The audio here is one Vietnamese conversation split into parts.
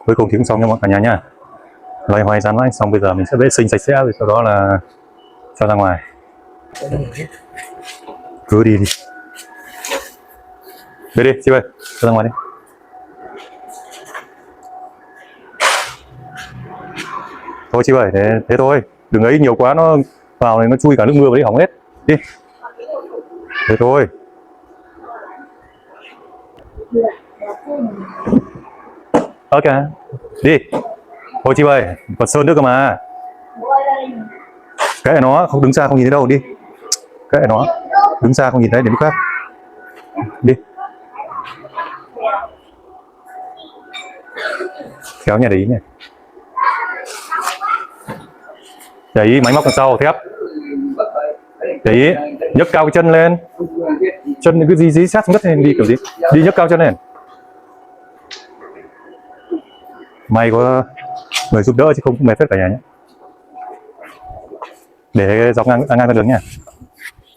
Cuối cùng thì cũng xong nha mọi cả nhà nhá. Loay hoay rán mãi xong bây giờ mình sẽ vệ sinh sạch sẽ rồi sau đó là cho ra ngoài. Cứ đi đi. Về đi chị ơi, cho ra ngoài đi. Thôi chị ơi, thế thôi, đừng ấy nhiều quá nó vào này nó chui cả nước mưa vào đấy hỏng hết. Đi. Thế thôi. Ok. Đi. Thôi chị ơi, còn sơn nữa cơ mà. Kệ nó, không đứng xa không nhìn thấy đâu, đi. Kệ nó, đứng xa không nhìn thấy, đến lúc khác. Đi. Kéo nhà đấy nhỉ. Đấy, máy móc đằng sau, thép. Đấy, nhấc cao cái chân lên. Chân cứ dí sát xuống đất lên đi kiểu gì. Đi nhấc cao chân lên. May có người giúp đỡ chứ không mệt phết cả nhà nhé. Để dọc ngang cái đường nha.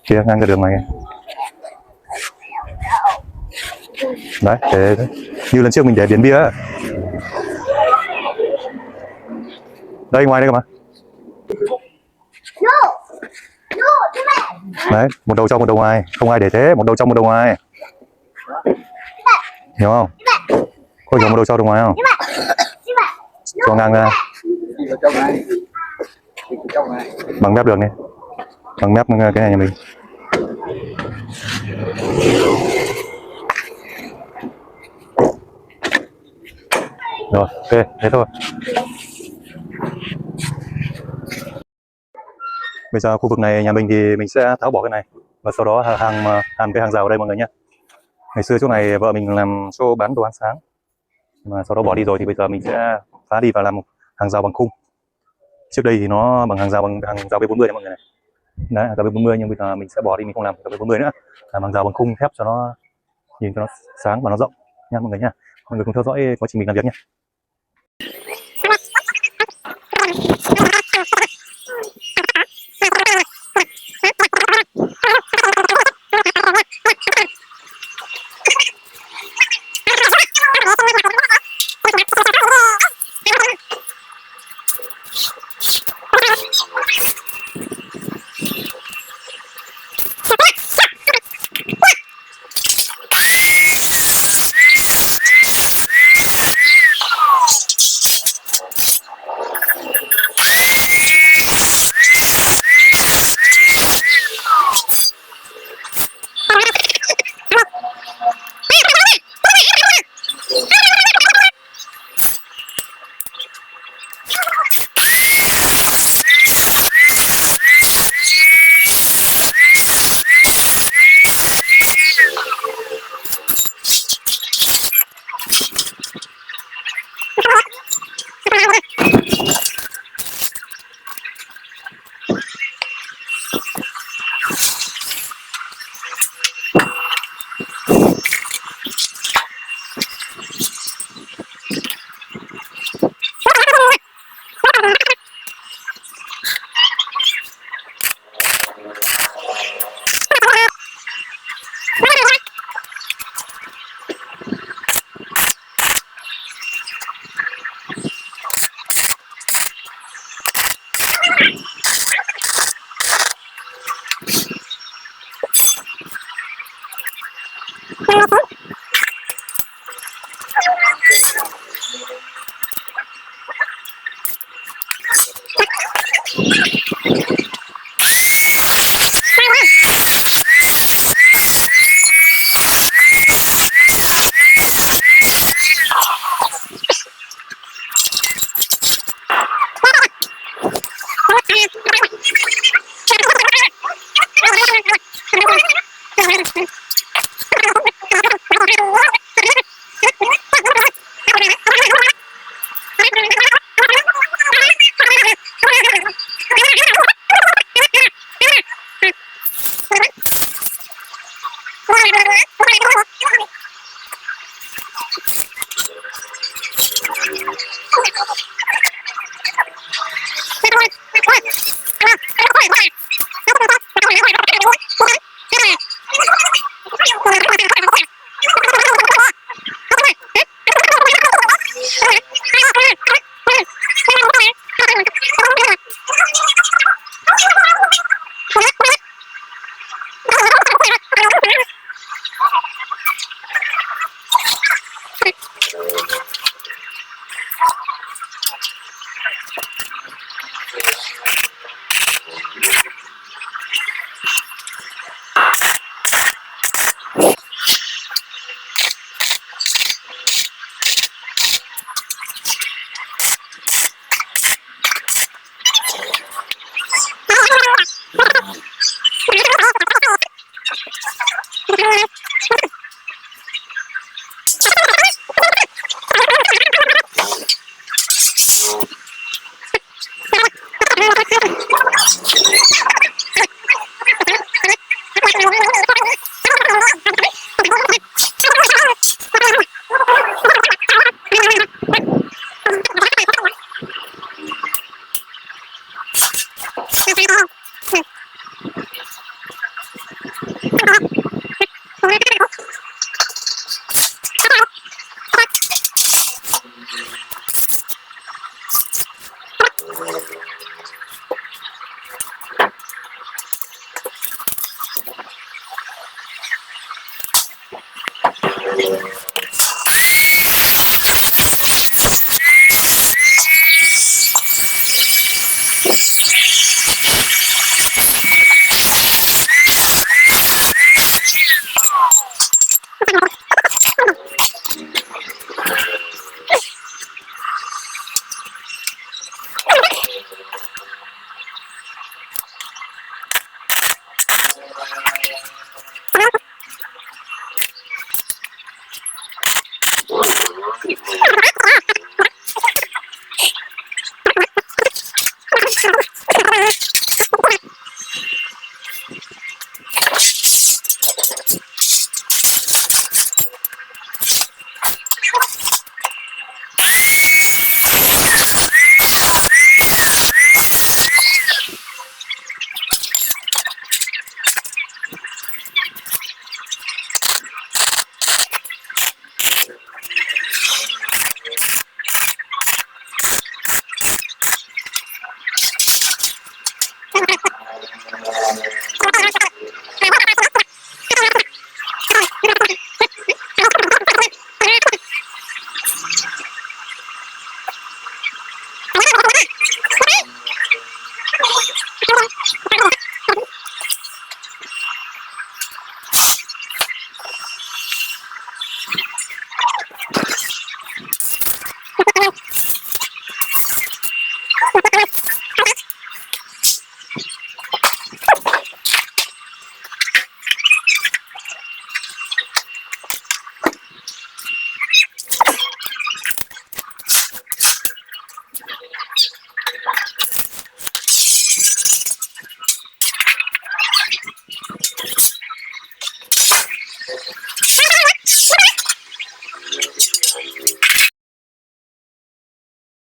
Kia ngang cái đường này. Đấy, để như lần trước mình để biển bia ấy. Đây ngoài đây cơ mà. Đấy, một đầu trong một đầu ngoài, không ai để thế, một đầu trong một đầu ngoài. Hiểu không? Có hiểu một đầu trong đầu ngoài không? Cho ngang ra. Bằng mép đường này. Bằng mép cái này nhà mình. Rồi, ok, thế thôi. Bây giờ khu vực này nhà mình thì mình sẽ tháo bỏ cái này và sau đó hàn cái hàng rào ở đây mọi người nhé. Ngày xưa chỗ này vợ mình làm show bán đồ ăn sáng mà sau đó bỏ đi rồi thì bây giờ mình sẽ phá đi và làm một hàng rào bằng khung. Trước đây thì nó bằng hàng rào B40 này mọi người này. Đấy, hàng rào B40 nhưng bây giờ mình sẽ bỏ đi, mình không làm hàng rào B40 nữa, làm hàng rào bằng khung thép cho nó nhìn cho nó sáng và nó rộng nha mọi người nha. Mọi người cùng theo dõi quá trình mình làm việc nhé.